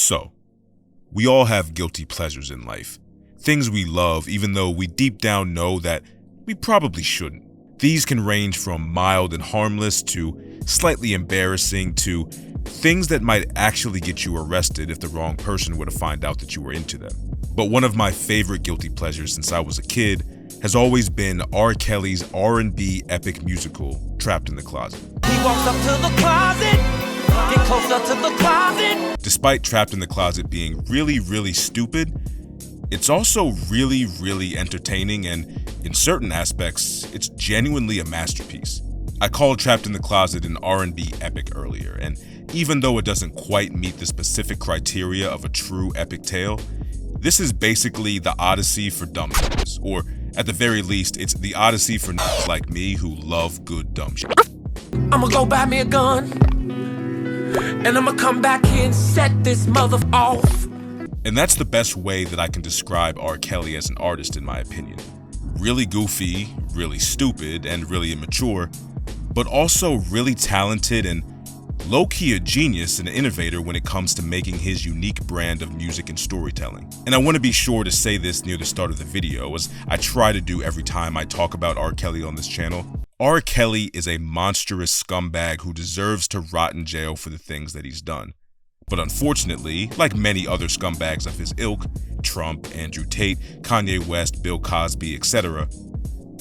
So, we all have guilty pleasures in life. Things we love even though we deep down know that we probably shouldn't. These can range from mild and harmless to slightly embarrassing to things that might actually get you arrested if the wrong person were to find out that you were into them. But one of my favorite guilty pleasures since I was a kid has always been R. Kelly's R&B epic musical, Trapped in the Closet. He walks up to the closet, get closer to the closet. Despite Trapped in the Closet being really stupid, it's also really entertaining, and in certain aspects, it's genuinely a masterpiece. I called Trapped in the Closet an R&B epic earlier, and even though it doesn't quite meet the specific criteria of a true epic tale, this is basically the Odyssey for dumb shit, or at the very least, it's the Odyssey for n***s like me who love good dumb shit. I'ma go buy me a gun, and I'ma come back here and set this mother off. And that's the best way that I can describe R. Kelly as an artist, in my opinion. Really goofy, really stupid, and really immature, but also really talented and low-key a genius and an innovator when it comes to making his unique brand of music and storytelling. And I want to be sure to say this near the start of the video, as I try to do every time I talk about R. Kelly on this channel. R. Kelly is a monstrous scumbag who deserves to rot in jail for the things that he's done. But unfortunately, like many other scumbags of his ilk, Trump, Andrew Tate, Kanye West, Bill Cosby, etc.,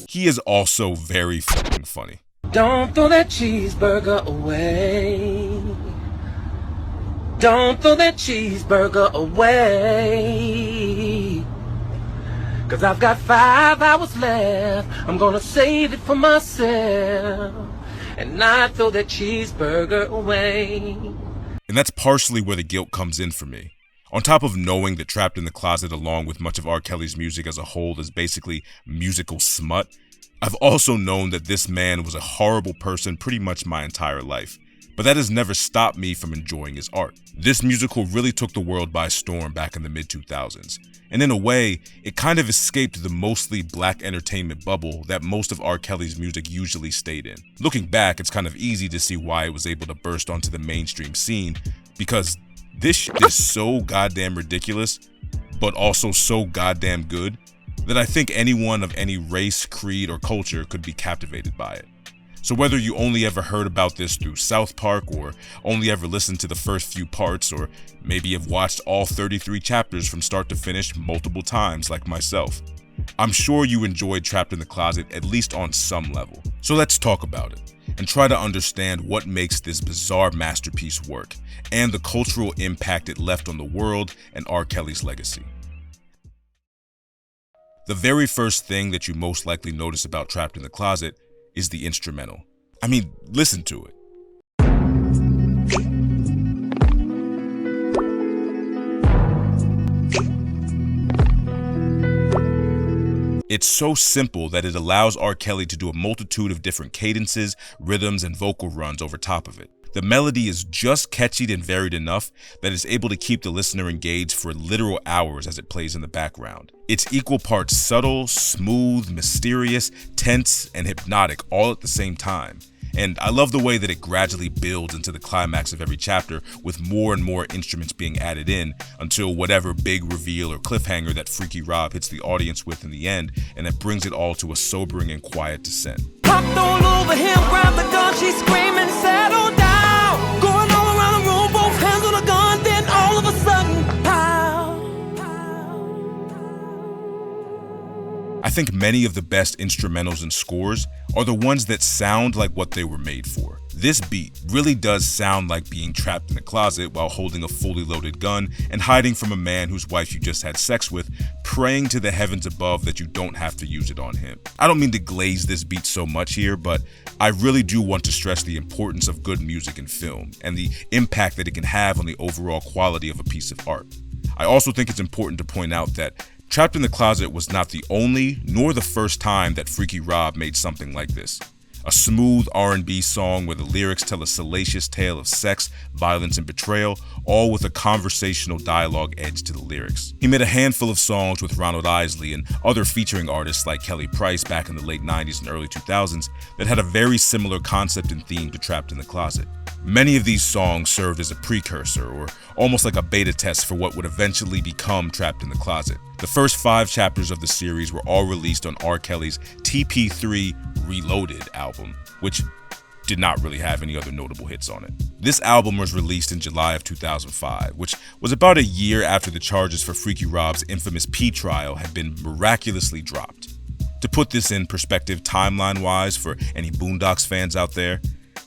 he is also very fucking funny. Don't throw that cheeseburger away. Don't throw that cheeseburger away. 'Cause I've got 5 hours left. I'm gonna save it for myself and not throw that cheeseburger away. And that's partially where the guilt comes in for me. On top of knowing that Trapped in the Closet, along with much of R. Kelly's music as a whole, is basically musical smut, I've also known that this man was a horrible person pretty much my entire life. But that has never stopped me from enjoying his art. This musical really took the world by storm back in the mid-2000s. And in a way, it kind of escaped the mostly black entertainment bubble that most of R. Kelly's music usually stayed in. Looking back, it's kind of easy to see why it was able to burst onto the mainstream scene, because this shit is so goddamn ridiculous, but also so goddamn good, that I think anyone of any race, creed, or culture could be captivated by it. So whether you only ever heard about this through South Park, or only ever listened to the first few parts, or maybe have watched all 33 chapters from start to finish multiple times like myself, I'm sure you enjoyed Trapped in the Closet at least on some level. So let's talk about it, and try to understand what makes this bizarre masterpiece work, and the cultural impact it left on the world and R. Kelly's legacy. The very first thing that you most likely notice about Trapped in the Closet is the instrumental. I mean, listen to it. It's so simple that it allows R. Kelly to do a multitude of different cadences, rhythms, and vocal runs over top of it. The melody is just catchy and varied enough that it's able to keep the listener engaged for literal hours as it plays in the background. It's equal parts subtle, smooth, mysterious, tense, and hypnotic all at the same time. And I love the way that it gradually builds into the climax of every chapter, with more and more instruments being added in until whatever big reveal or cliffhanger that Freaky Rob hits the audience with in the end, and that brings it all to a sobering and quiet descent. Popped all over him, grabbed the gun, she's screaming, settle down. Going all around the room, both hands on the gun, then all of a sudden, pow. I think many of the best instrumentals and scores are the ones that sound like what they were made for. This beat really does sound like being trapped in a closet while holding a fully loaded gun and hiding from a man whose wife you just had sex with, praying to the heavens above that you don't have to use it on him. I don't mean to glaze this beat so much here, but I really do want to stress the importance of good music in film and the impact that it can have on the overall quality of a piece of art. I also think it's important to point out that Trapped in the Closet was not the only nor the first time that Freaky Rob made something like this. A smooth R&B song where the lyrics tell a salacious tale of sex, violence, and betrayal all with a conversational dialogue edge to the lyrics. He made a handful of songs with Ronald Isley and other featuring artists like Kelly Price back in the late 90s and early 2000s that had a very similar concept and theme to Trapped in the Closet. Many of these songs served as a precursor, or almost like a beta test for what would eventually become Trapped in the Closet. The first 5 chapters of the series were all released on R. Kelly's TP3 Reloaded album, which did not really have any other notable hits on it. This album was released in July of 2005, which was about a year after the charges for Freaky Rob's infamous P trial had been miraculously dropped. To put this in perspective timeline-wise for any Boondocks fans out there,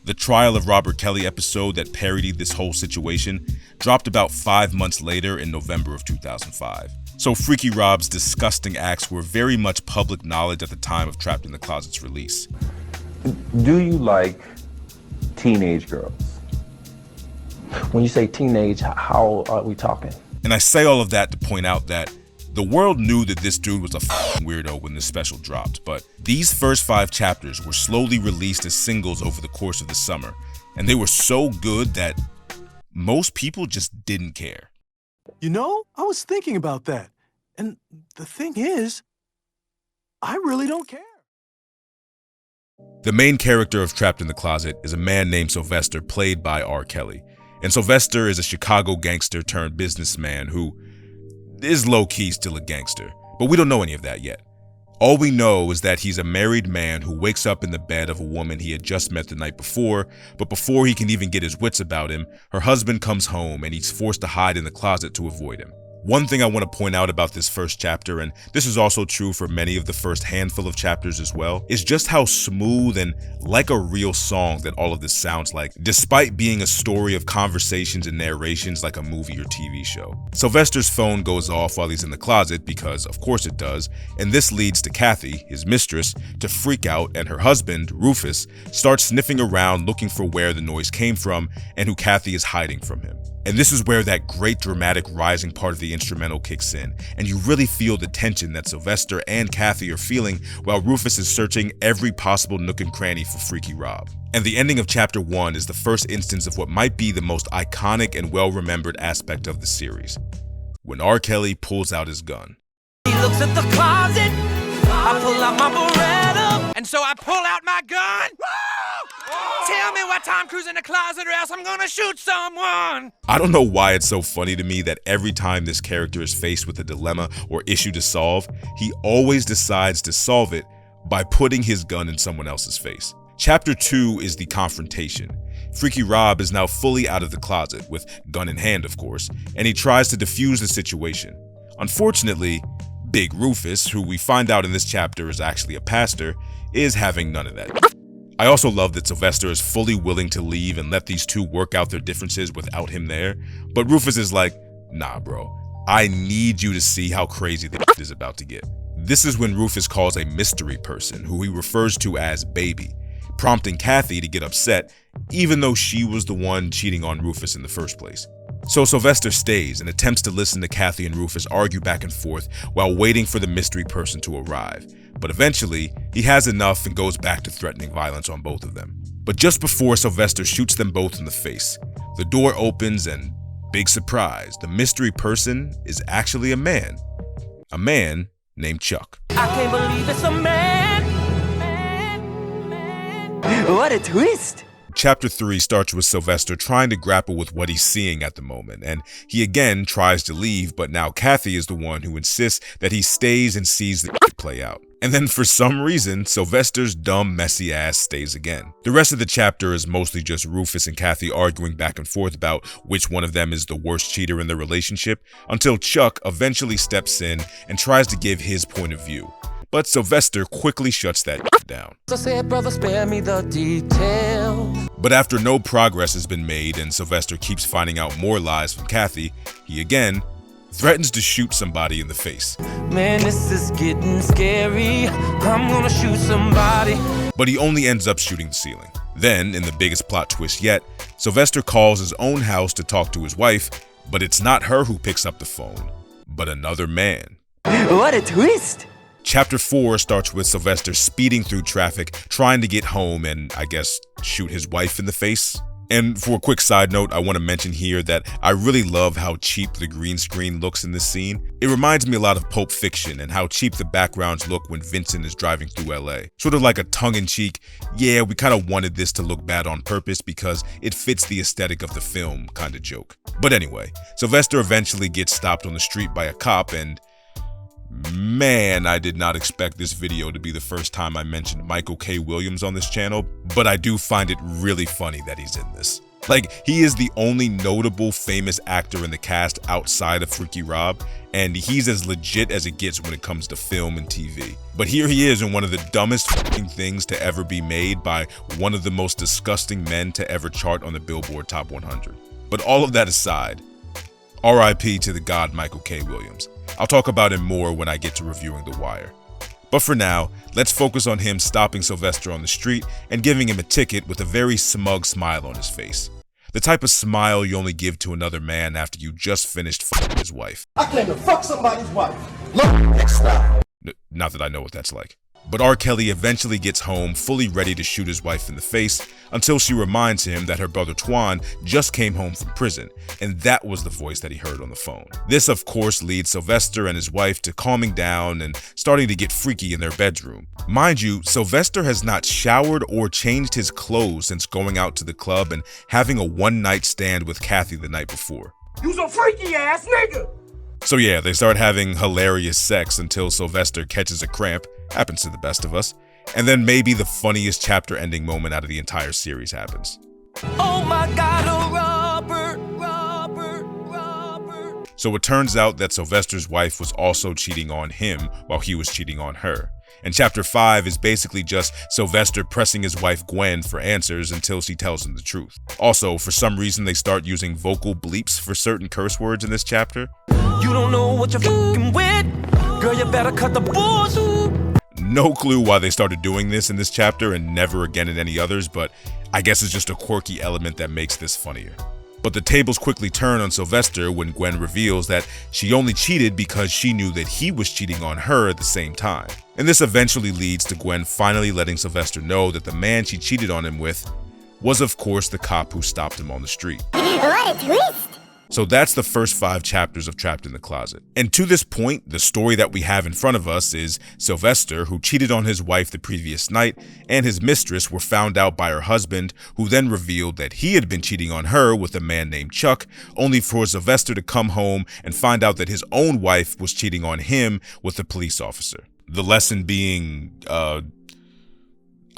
the Trial of Robert Kelly episode that parodied this whole situation dropped about 5 months later in November of 2005. So Freaky Rob's disgusting acts were very much public knowledge at the time of Trapped in the Closet's release. Do you like teenage girls? When you say teenage, how are we talking? And I say all of that to point out that the world knew that this dude was a f***ing weirdo when this special dropped, but these first 5 chapters were slowly released as singles over the course of the summer, and they were so good that most people just didn't care. You know, I was thinking about that, and the thing is, I really don't care. The main character of Trapped in the Closet is a man named Sylvester, played by R. Kelly, and Sylvester is a Chicago gangster turned businessman who is low-key still a gangster, but we don't know any of that yet. All we know is that he's a married man who wakes up in the bed of a woman he had just met the night before, but before he can even get his wits about him, her husband comes home and he's forced to hide in the closet to avoid him. One thing I want to point out about this first chapter, and this is also true for many of the first handful of chapters as well, is just how smooth and like a real song that all of this sounds like, despite being a story of conversations and narrations like a movie or TV show. Sylvester's phone goes off while he's in the closet because, of course it does, and this leads to Kathy, his mistress, to freak out, and her husband, Rufus, starts sniffing around looking for where the noise came from and who Kathy is hiding from him. And this is where that great dramatic rising part of the instrumental kicks in, and you really feel the tension that Sylvester and Kathy are feeling while Rufus is searching every possible nook and cranny for Freaky Rob. And the ending of chapter 1 is the first instance of what might be the most iconic and well-remembered aspect of the series, when R. Kelly pulls out his gun. He looks at the closet, I pull out my Beretta, and so I pull out my gun. Tell me what Tom Cruise in the closet or else I'm gonna shoot someone. I don't know why it's so funny to me that every time this character is faced with a dilemma or issue to solve, he always decides to solve it by putting his gun in someone else's face. Chapter 2 is the confrontation. Freaky Rob is now fully out of the closet, with gun in hand of course, and he tries to defuse the situation. Unfortunately, Big Rufus, who we find out in this chapter is actually a pastor, is having none of that. I also love that Sylvester is fully willing to leave and let these two work out their differences without him there, but Rufus is like, nah bro, I need you to see how crazy this is about to get. This is when Rufus calls a mystery person, who he refers to as Baby, prompting Kathy to get upset, even though she was the one cheating on Rufus in the first place. So Sylvester stays and attempts to listen to Kathy and Rufus argue back and forth while waiting for the mystery person to arrive. But eventually, he has enough and goes back to threatening violence on both of them. But just before Sylvester shoots them both in the face, the door opens and, big surprise, the mystery person is actually a man named Chuck. I can't believe it's a man. What a twist! Chapter 3 starts with Sylvester trying to grapple with what he's seeing at the moment, and he again tries to leave, but now Kathy is the one who insists that he stays and sees the play out. And then for some reason, Sylvester's dumb, messy ass stays again. The rest of the chapter is mostly just Rufus and Kathy arguing back and forth about which one of them is the worst cheater in the relationship, until Chuck eventually steps in and tries to give his point of view. But Sylvester quickly shuts that down. I said, brother, spare me the details. But after no progress has been made and Sylvester keeps finding out more lies from Kathy, he again threatens to shoot somebody in the face. Man, this is getting scary. I'm gonna shoot somebody. But he only ends up shooting the ceiling. Then, in the biggest plot twist yet, Sylvester calls his own house to talk to his wife, but it's not her who picks up the phone, but another man. What a twist! Chapter 4 starts with Sylvester speeding through traffic, trying to get home and, I guess, shoot his wife in the face. And for a quick side note, I want to mention here that I really love how cheap the green screen looks in this scene. It reminds me a lot of Pulp Fiction and how cheap the backgrounds look when Vincent is driving through LA. Sort of like a tongue-in-cheek, yeah, we kind of wanted this to look bad on purpose because it fits the aesthetic of the film kind of joke. But anyway, Sylvester eventually gets stopped on the street by a cop, and man, I did not expect this video to be the first time I mentioned Michael K. Williams on this channel, but I do find it really funny that he's in this. Like, he is the only notable famous actor in the cast outside of Freaky Rob, and he's as legit as it gets when it comes to film and TV. But here he is in one of the dumbest fucking things to ever be made by one of the most disgusting men to ever chart on the Billboard Top 100. But all of that aside, RIP to the god Michael K. Williams. I'll talk about him more when I get to reviewing The Wire. But for now, let's focus on him stopping Sylvester on the street and giving him a ticket with a very smug smile on his face. The type of smile you only give to another man after you just finished fucking his wife. I claim to fuck somebody's wife. Look, next stop. Not that I know what that's like. But R. Kelly eventually gets home fully ready to shoot his wife in the face until she reminds him that her brother Twan just came home from prison, and that was the voice that he heard on the phone. This of course leads Sylvester and his wife to calming down and starting to get freaky in their bedroom. Mind you, Sylvester has not showered or changed his clothes since going out to the club and having a one-night stand with Kathy the night before. You's a freaky ass nigga! So yeah, they start having hilarious sex until Sylvester catches a cramp, happens to the best of us, and then maybe the funniest chapter ending moment out of the entire series happens. Oh my God, oh Robert. So it turns out that Sylvester's wife was also cheating on him while he was cheating on her. And chapter 5 is basically just Sylvester pressing his wife Gwen for answers until she tells him the truth. Also, for some reason they start using vocal bleeps for certain curse words in this chapter. You don't know what you're fucking with. Girl, you better cut the bullshit. No clue why they started doing this in this chapter and never again in any others, but I guess it's just a quirky element that makes this funnier. But the tables quickly turn on Sylvester when Gwen reveals that she only cheated because she knew that he was cheating on her at the same time. And this eventually leads to Gwen finally letting Sylvester know that the man she cheated on him with was of course the cop who stopped him on the street. What a twist! So that's the first 5 chapters of Trapped in the Closet. And to this point, the story that we have in front of us is Sylvester, who cheated on his wife the previous night, and his mistress were found out by her husband, who then revealed that he had been cheating on her with a man named Chuck, only for Sylvester to come home and find out that his own wife was cheating on him with a police officer. The lesson being, I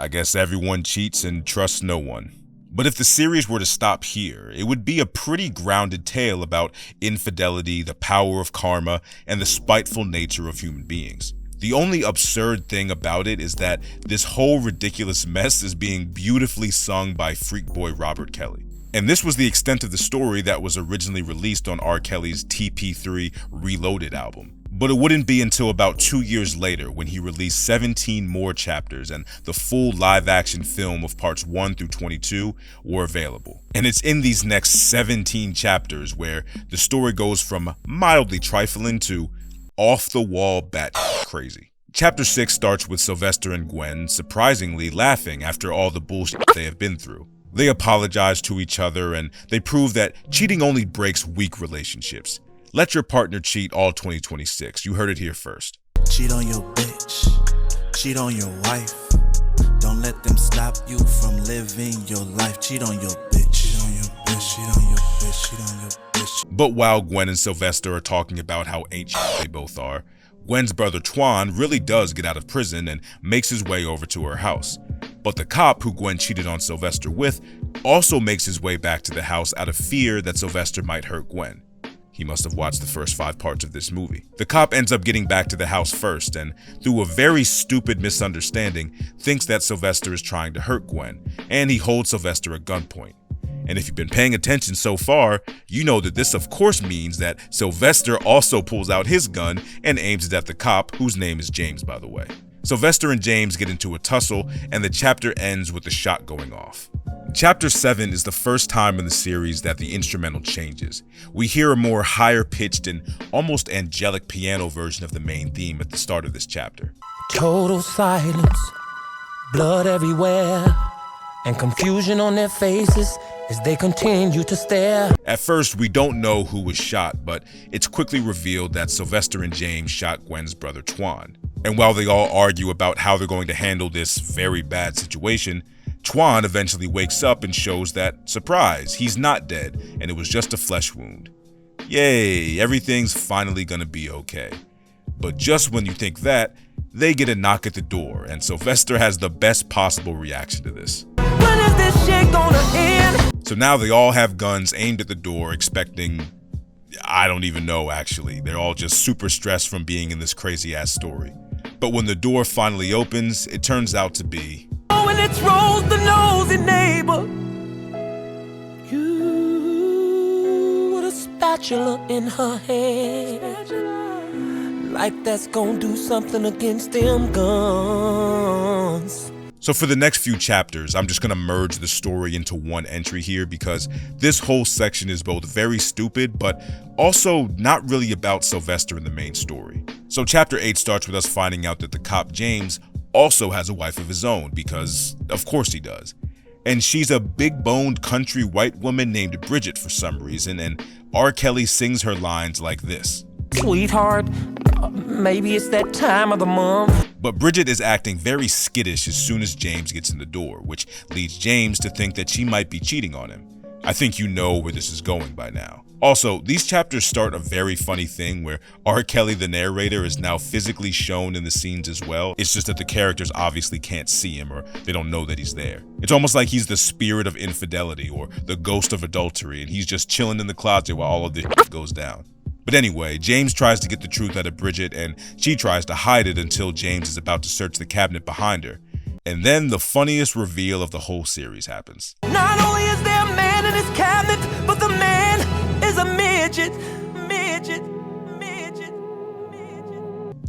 guess everyone cheats and trusts no one. But if the series were to stop here, it would be a pretty grounded tale about infidelity, the power of karma, and the spiteful nature of human beings. The only absurd thing about it is that this whole ridiculous mess is being beautifully sung by freak boy Robert Kelly. And this was the extent of the story that was originally released on R. Kelly's TP3 Reloaded album. But it wouldn't be until about 2 years later when he released 17 more chapters and the full live-action film of parts 1 through 22 were available. And it's in these next 17 chapters where the story goes from mildly trifling to off-the-wall batshit crazy. Chapter 6 starts with Sylvester and Gwen surprisingly laughing after all the bullshit they have been through. They apologize to each other and they prove that cheating only breaks weak relationships. Let your partner cheat all 2026. You heard it here first. Cheat on your bitch. Cheat on your wife. Don't let them stop you from living your life. Cheat on your bitch. Cheat on your bitch. Cheat on your bitch. Cheat on your bitch. But while Gwen and Sylvester are talking about how ancient they both are, Gwen's brother Twan really does get out of prison and makes his way over to her house. But the cop who Gwen cheated on Sylvester with also makes his way back to the house out of fear that Sylvester might hurt Gwen. He must have watched the first 5 parts of this movie. The cop ends up getting back to the house first and, through a very stupid misunderstanding, thinks that Sylvester is trying to hurt Gwen, and he holds Sylvester at gunpoint. And if you've been paying attention so far, you know that this of course means that Sylvester also pulls out his gun and aims it at the cop, whose name is James, by the way. Sylvester and James get into a tussle, and the chapter ends with the shot going off. Chapter 7 is the first time in the series that the instrumental changes. We hear a more higher-pitched and almost angelic piano version of the main theme at the start of this chapter. Total silence, blood everywhere. and confusion on their faces as they continue to stare. At first, we don't know who was shot, but it's quickly revealed that Sylvester and James shot Gwen's brother Twan. And while they all argue about how they're going to handle this very bad situation, Twan eventually wakes up and shows that, surprise, he's not dead, and it was just a flesh wound. Yay, everything's finally gonna be okay. But just when you think that, they get a knock at the door, and Sylvester has the best possible reaction to this. When is this shit gonna end? So now they all have guns aimed at the door, expecting, I don't even know actually. They're all just super stressed from being in this crazy ass story. But when the door finally opens, it turns out to be... Oh, and it's Rose the nosy neighbor. You with a spatula in her hand. Like that's gonna do something against them guns. So for the next few chapters, I'm just gonna merge the story into one entry here because this whole section is both very stupid, but also not really about Sylvester in the main story. So chapter 8 starts with us finding out that the cop James also has a wife of his own, because of course he does. And she's a big-boned country white woman named Bridget for some reason, and R. Kelly sings her lines like this. Sweetheart, maybe it's that time of the month. But Bridget is acting very skittish as soon as James gets in the door, which leads James to think that she might be cheating on him. I think you know where this is going by now. Also, these chapters start a very funny thing where R. Kelly, the narrator, is now physically shown in the scenes as well. It's just that the characters obviously can't see him or they don't know that he's there. It's almost like he's the spirit of infidelity or the ghost of adultery, and he's just chilling in the closet while all of this goes down. But anyway, James tries to get the truth out of Bridget, and she tries to hide it until James is about to search the cabinet behind her. And then the funniest reveal of the whole series happens. Not only is there a man in his cabinet, but the man is a midget.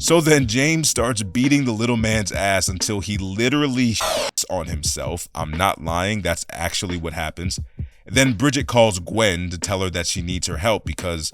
So then James starts beating the little man's ass until he literally shits on himself. I'm not lying, that's actually what happens. Then Bridget calls Gwen to tell her that she needs her help because...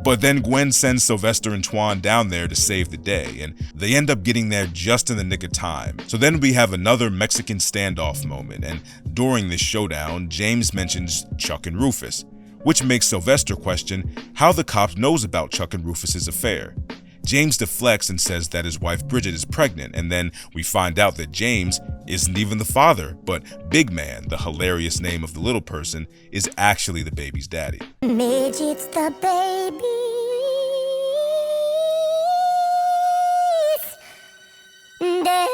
But then Gwen sends Sylvester and Twan down there to save the day, and they end up getting there just in the nick of time. So then we have another Mexican standoff moment, and during this showdown, James mentions Chuck and Rufus, which makes Sylvester question how the cop knows about Chuck and Rufus's affair. James deflects and says that his wife Bridget is pregnant, and then we find out that James isn't even the father, but Big Man, the hilarious name of the little person, is actually the baby's daddy. Midget's the baby's daddy.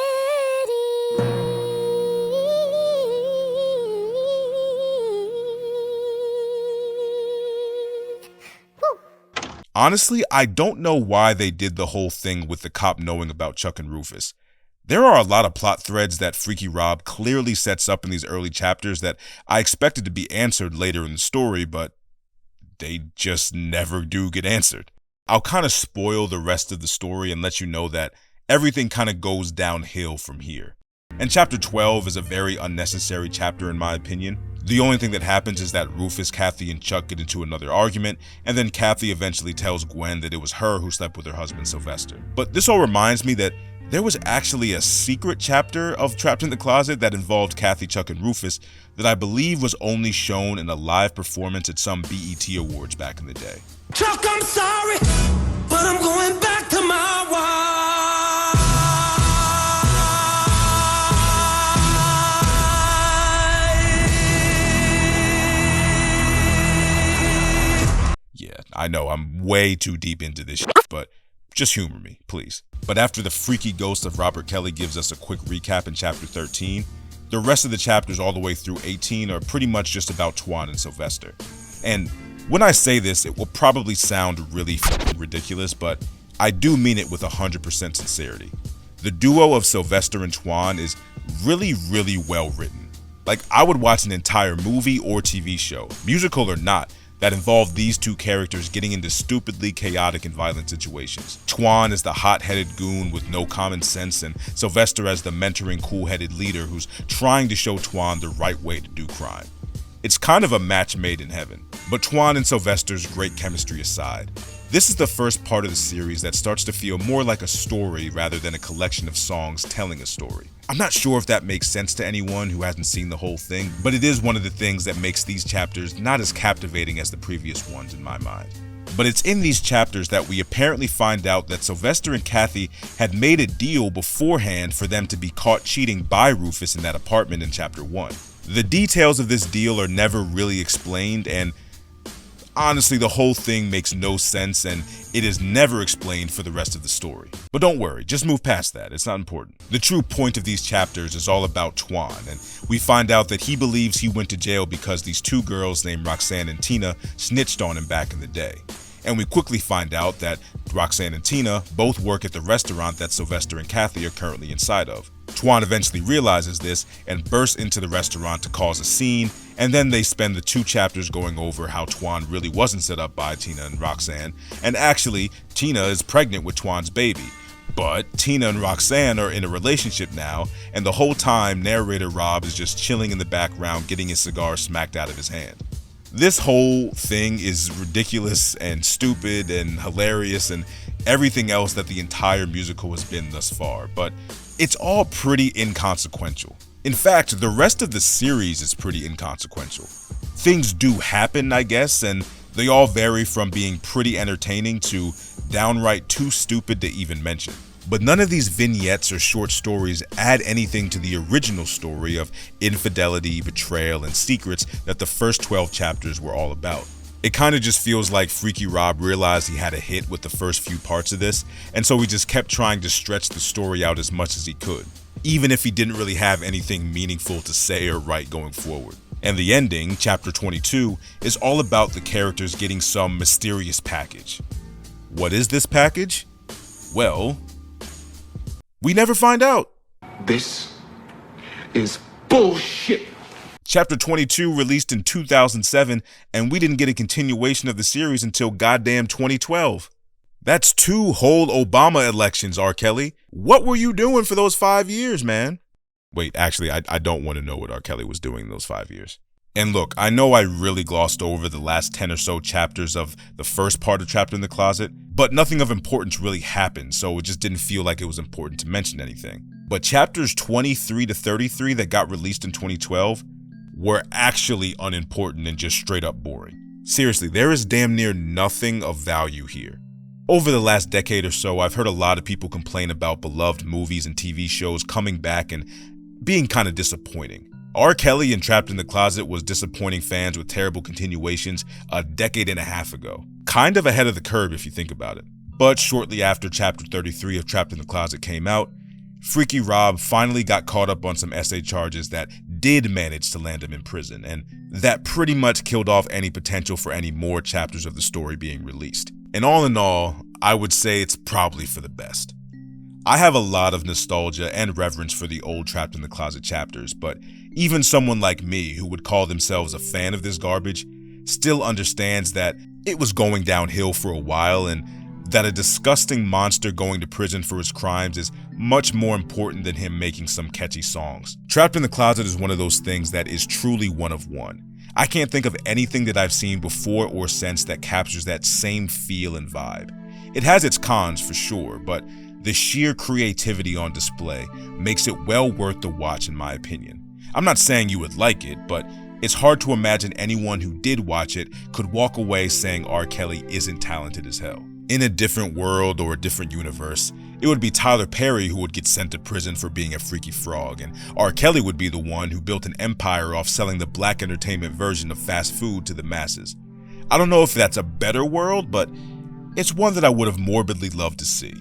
Honestly, I don't know why they did the whole thing with the cop knowing about Chuck and Rufus. There are a lot of plot threads that Freaky Rob clearly sets up in these early chapters that I expected to be answered later in the story, but they just never do get answered. I'll kind of spoil the rest of the story and let you know that everything kind of goes downhill from here. And chapter 12 is a very unnecessary chapter in my opinion. The only thing that happens is that Rufus, Kathy, and Chuck get into another argument, and then Kathy eventually tells Gwen that it was her who slept with her husband Sylvester. But this all reminds me that there was actually a secret chapter of Trapped in the Closet that involved Kathy, Chuck, and Rufus that I believe was only shown in a live performance at some BET Awards back in the day. Chuck, I'm sorry, but I'm going back to my wife. Yeah, I know I'm way too deep into this shit, but just humor me, please. But after the freaky ghost of Robert Kelly gives us a quick recap in chapter 13, the rest of the chapters all the way through 18 are pretty much just about Twan and Sylvester. And when I say this, it will probably sound really ridiculous, but I do mean it with 100% sincerity. The duo of Sylvester and Twan is really, really well written. Like, I would watch an entire movie or TV show, musical or not, that involved these two characters getting into stupidly chaotic and violent situations. Twan is the hot-headed goon with no common sense, and Sylvester as the mentoring, cool-headed leader who's trying to show Twan the right way to do crime. It's kind of a match made in heaven. But Twan and Sylvester's great chemistry aside, this is the first part of the series that starts to feel more like a story rather than a collection of songs telling a story. I'm not sure if that makes sense to anyone who hasn't seen the whole thing, but it is one of the things that makes these chapters not as captivating as the previous ones in my mind. But it's in these chapters that we apparently find out that Sylvester and Kathy had made a deal beforehand for them to be caught cheating by Rufus in that apartment in chapter 1. The details of this deal are never really explained, and honestly, the whole thing makes no sense, and it is never explained for the rest of the story. But don't worry, just move past that, it's not important. The true point of these chapters is all about Twan, and we find out that he believes he went to jail because these two girls named Roxanne and Tina snitched on him back in the day. And we quickly find out that Roxanne and Tina both work at the restaurant that Sylvester and Kathy are currently inside of. Twan eventually realizes this and bursts into the restaurant to cause a scene, and then they spend the 2 chapters going over how Twan really wasn't set up by Tina and Roxanne, and actually, Tina is pregnant with Twan's baby. But Tina and Roxanne are in a relationship now, and the whole time narrator Rob is just chilling in the background getting his cigar smacked out of his hand. This whole thing is ridiculous and stupid and hilarious and everything else that the entire musical has been thus far, but it's all pretty inconsequential. In fact, the rest of the series is pretty inconsequential. Things do happen, I guess, and they all vary from being pretty entertaining to downright too stupid to even mention. But none of these vignettes or short stories add anything to the original story of infidelity, betrayal, and secrets that the first 12 chapters were all about. It kind of just feels like Freaky Rob realized he had a hit with the first few parts of this, and so he just kept trying to stretch the story out as much as he could, even if he didn't really have anything meaningful to say or write going forward. And the ending, chapter 22, is all about the characters getting some mysterious package. What is this package? Well, we never find out. This is bullshit. Chapter 22 released in 2007, and we didn't get a continuation of the series until goddamn 2012. That's 2 whole Obama elections, R. Kelly. What were you doing for those 5 years, man? Wait, actually, I don't want to know what R. Kelly was doing in those 5 years. And look, I know I really glossed over the last 10 or so chapters of the first part of Trapped in the Closet, but nothing of importance really happened, so it just didn't feel like it was important to mention anything. But chapters 23 to 33 that got released in 2012 were actually unimportant and just straight up boring. Seriously, there is damn near nothing of value here. Over the last decade or so, I've heard a lot of people complain about beloved movies and TV shows coming back and being kind of disappointing. R. Kelly in Trapped in the Closet was disappointing fans with terrible continuations a decade and a half ago. Kind of ahead of the curve if you think about it. But shortly after chapter 33 of Trapped in the Closet came out, Freaky Rob finally got caught up on some essay charges that did manage to land him in prison, and that pretty much killed off any potential for any more chapters of the story being released. And all in all, I would say it's probably for the best. I have a lot of nostalgia and reverence for the old Trapped in the Closet chapters, but even someone like me who would call themselves a fan of this garbage still understands that it was going downhill for a while and that a disgusting monster going to prison for his crimes is much more important than him making some catchy songs. Trapped in the Closet is one of those things that is truly one of one. I can't think of anything that I've seen before or since that captures that same feel and vibe. It has its cons for sure, but the sheer creativity on display makes it well worth the watch in my opinion. I'm not saying you would like it, but it's hard to imagine anyone who did watch it could walk away saying R. Kelly isn't talented as hell. In a different world or a different universe, it would be Tyler Perry who would get sent to prison for being a freaky frog, and R. Kelly would be the one who built an empire off selling the black entertainment version of fast food to the masses. I don't know if that's a better world, but it's one that I would have morbidly loved to see.